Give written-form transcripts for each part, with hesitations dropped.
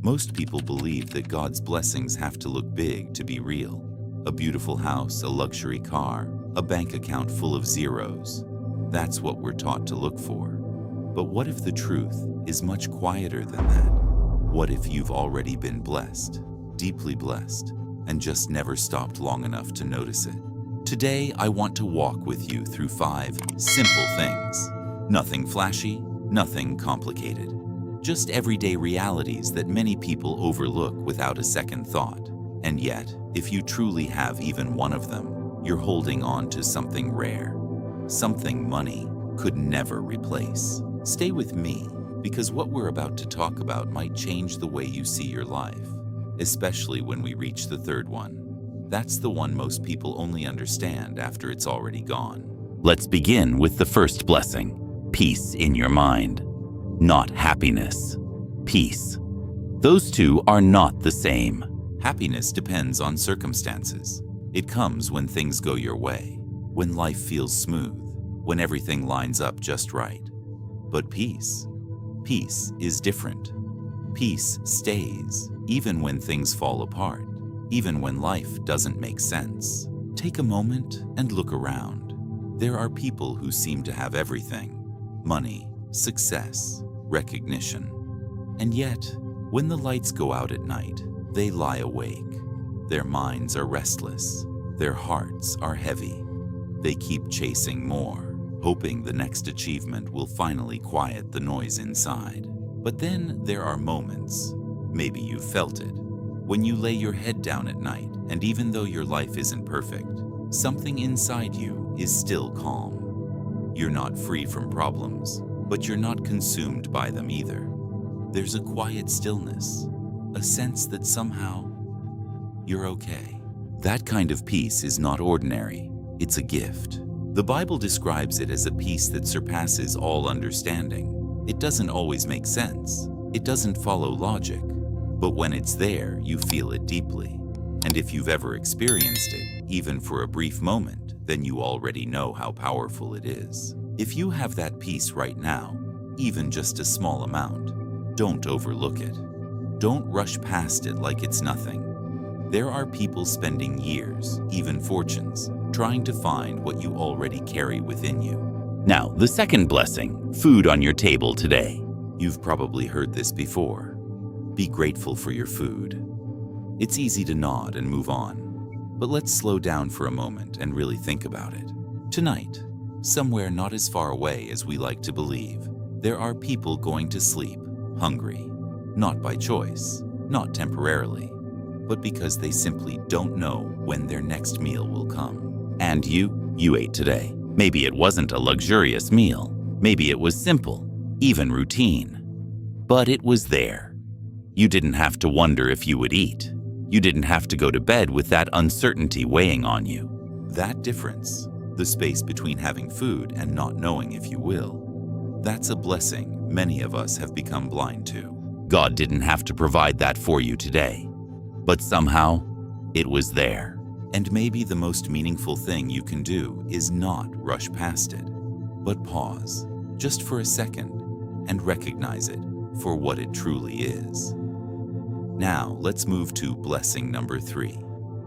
Most people believe that God's blessings have to look big to be real. A beautiful house, a luxury car, a bank account full of zeros. That's what we're taught to look for. But what if the truth is much quieter than that? What if you've already been blessed, deeply blessed, and just never stopped long enough to notice it? Today, I want to walk with you through 5 simple things. Nothing flashy, nothing complicated. Just everyday realities that many people overlook without a second thought. And yet, if you truly have even one of them, you're holding on to something rare. Something money could never replace. Stay with me, because what we're about to talk about might change the way you see your life, especially when we reach the third one. That's the one most people only understand after it's already gone. Let's begin with the first blessing: peace in your mind. Not happiness, peace. Those two are not the same. Happiness depends on circumstances. It comes when things go your way, when life feels smooth, when everything lines up just right. But peace is different. Peace stays, even when things fall apart, even when life doesn't make sense. Take a moment and look around. There are people who seem to have everything: money, success, recognition. And yet, when the lights go out at night, they lie awake. Their minds are restless. Their hearts are heavy. They keep chasing more, hoping the next achievement will finally quiet the noise inside. But then there are moments, maybe you've felt it, when you lay your head down at night, and even though your life isn't perfect, something inside you is still calm. You're not free from problems, but you're not consumed by them either. There's a quiet stillness, a sense that somehow you're okay. That kind of peace is not ordinary, it's a gift. The Bible describes it as a peace that surpasses all understanding. It doesn't always make sense. It doesn't follow logic. But when it's there, you feel it deeply. And if you've ever experienced it, even for a brief moment, then you already know how powerful it is. If you have that peace right now, even just a small amount, don't overlook it. Don't rush past it like it's nothing. There are people spending years, even fortunes, trying to find what you already carry within you. Now, the second blessing: food on your table today. You've probably heard this before. Be grateful for your food. It's easy to nod and move on, but let's slow down for a moment and really think about it. Tonight, somewhere not as far away as we like to believe, there are people going to sleep hungry, not by choice, not temporarily, but because they simply don't know when their next meal will come. And you ate today. Maybe it wasn't a luxurious meal. Maybe it was simple, even routine. But it was there. You didn't have to wonder if you would eat. You didn't have to go to bed with that uncertainty weighing on you. That difference, the space between having food and not knowing if you will, that's a blessing many of us have become blind to. God didn't have to provide that for you today, but somehow it was there. And maybe the most meaningful thing you can do is not rush past it, but pause just for a second and recognize it for what it truly is. Now, let's move to blessing number 3.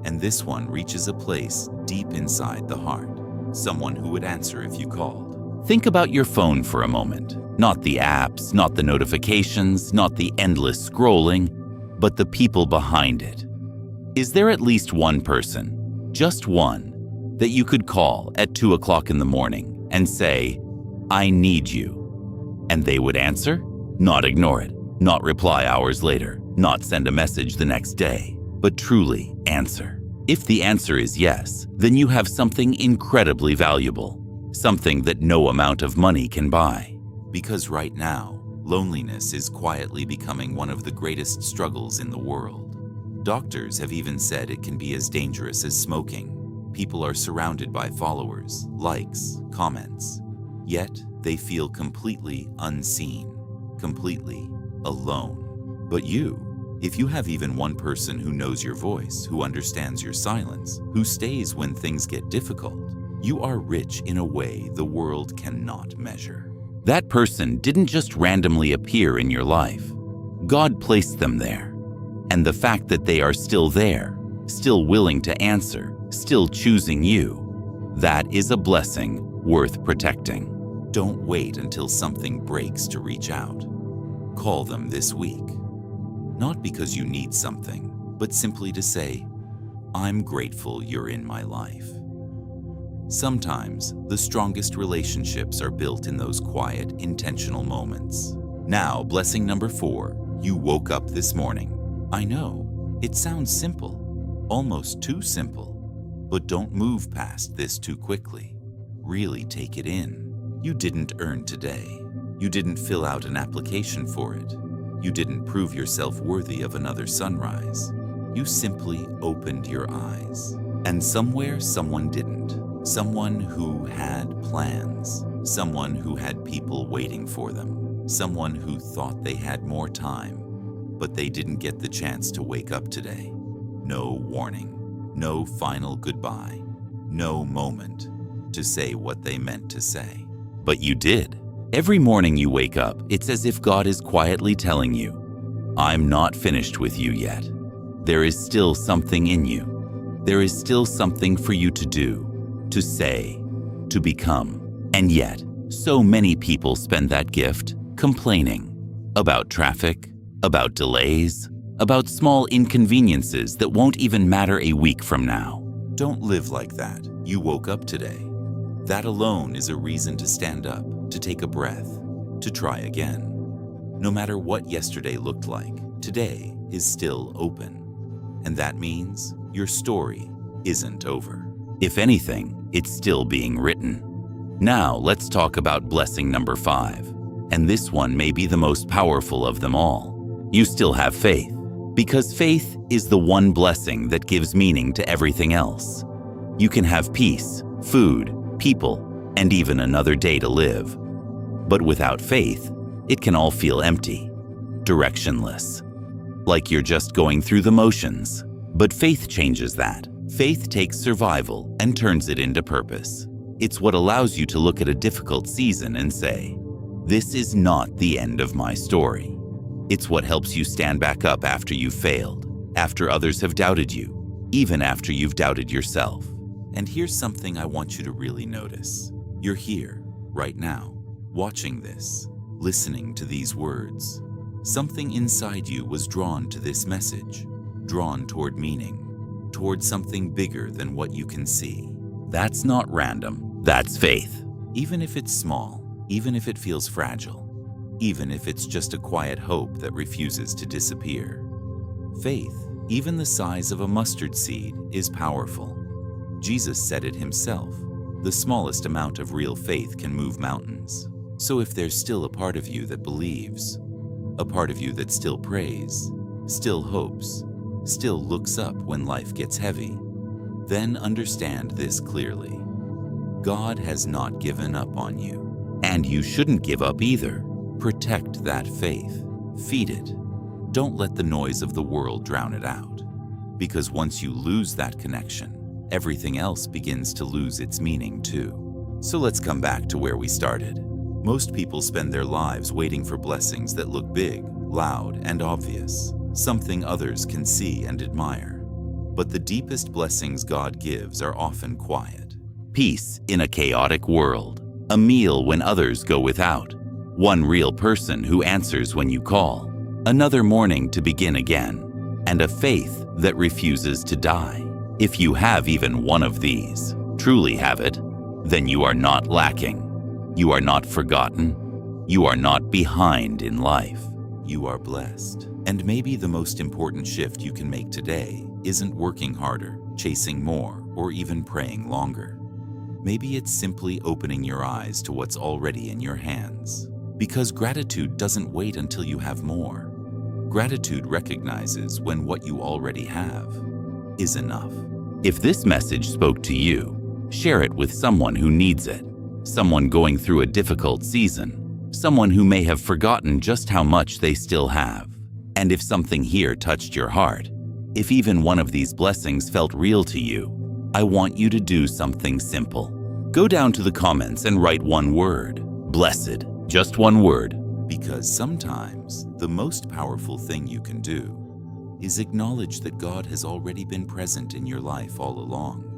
And this one reaches a place deep inside the heart. Someone who would answer if you called. Think about your phone for a moment. Not the apps, not the notifications, not the endless scrolling, but the people behind it. Is there at least one person, just one, that you could call at 2 o'clock in the morning and say, "I need you"? And they would answer? Not ignore it, not reply hours later, not send a message the next day, but truly answer. If the answer is yes, then you have something incredibly valuable, something that no amount of money can buy. Because right now, loneliness is quietly becoming one of the greatest struggles in the world. Doctors have even said it can be as dangerous as smoking. People are surrounded by followers, likes, comments, yet they feel completely unseen, completely alone. But if you have even one person who knows your voice, who understands your silence, who stays when things get difficult, you are rich in a way the world cannot measure. That person didn't just randomly appear in your life. God placed them there. And the fact that they are still there, still willing to answer, still choosing you, that is a blessing worth protecting. Don't wait until something breaks to reach out. Call them this week. Not because you need something, but simply to say, I'm grateful you're in my life. Sometimes, the strongest relationships are built in those quiet, intentional moments. Now, blessing number 4, you woke up this morning. I know, it sounds simple, almost too simple, but don't move past this too quickly. Really take it in. You didn't earn today. You didn't fill out an application for it. You didn't prove yourself worthy of another sunrise. You simply opened your eyes. And somewhere someone didn't. Someone who had plans. Someone who had people waiting for them. Someone who thought they had more time, but they didn't get the chance to wake up today. No warning. No final goodbye. No moment to say what they meant to say. But you did. Every morning you wake up, it's as if God is quietly telling you, I'm not finished with you yet. There is still something in you. There is still something for you to do, to say, to become. And yet, so many people spend that gift complaining about traffic, about delays, about small inconveniences that won't even matter a week from now. Don't live like that. You woke up today. That alone is a reason to stand up, to take a breath, to try again. No matter what yesterday looked like, today is still open. And that means your story isn't over. If anything, it's still being written. Now let's talk about blessing number 5. And this one may be the most powerful of them all. You still have faith, because faith is the one blessing that gives meaning to everything else. You can have peace, food, people, and even another day to live. But without faith, it can all feel empty, directionless, like you're just going through the motions. But faith changes that. Faith takes survival and turns it into purpose. It's what allows you to look at a difficult season and say, this is not the end of my story. It's what helps you stand back up after you've failed, after others have doubted you, even after you've doubted yourself. And here's something I want you to really notice. You're here, right now, watching this, listening to these words. Something inside you was drawn to this message, drawn toward meaning, toward something bigger than what you can see. That's not random, that's faith. Even if it's small, even if it feels fragile, even if it's just a quiet hope that refuses to disappear. Faith, even the size of a mustard seed, is powerful. Jesus said it himself. The smallest amount of real faith can move mountains. So if there's still a part of you that believes, a part of you that still prays, still hopes, still looks up when life gets heavy, then understand this clearly. God has not given up on you, and you shouldn't give up either. Protect that faith. Feed it. Don't let the noise of the world drown it out, because once you lose that connection, everything else begins to lose its meaning too. So let's come back to where we started. Most people spend their lives waiting for blessings that look big, loud, and obvious, something others can see and admire. But the deepest blessings God gives are often quiet. Peace in a chaotic world, a meal when others go without, one real person who answers when you call, another morning to begin again, and a faith that refuses to die. If you have even one of these, truly have it, then you are not lacking. You are not forgotten. You are not behind in life. You are blessed. And maybe the most important shift you can make today isn't working harder, chasing more, or even praying longer. Maybe it's simply opening your eyes to what's already in your hands. Because gratitude doesn't wait until you have more. Gratitude recognizes when what you already have is enough. If this message spoke to you, share it with someone who needs it, someone going through a difficult season, someone who may have forgotten just how much they still have. And if something here touched your heart, if even one of these blessings felt real to you, I want you to do something simple. Go down to the comments and write one word, blessed, just one word. Because sometimes the most powerful thing you can do is acknowledge that God has already been present in your life all along.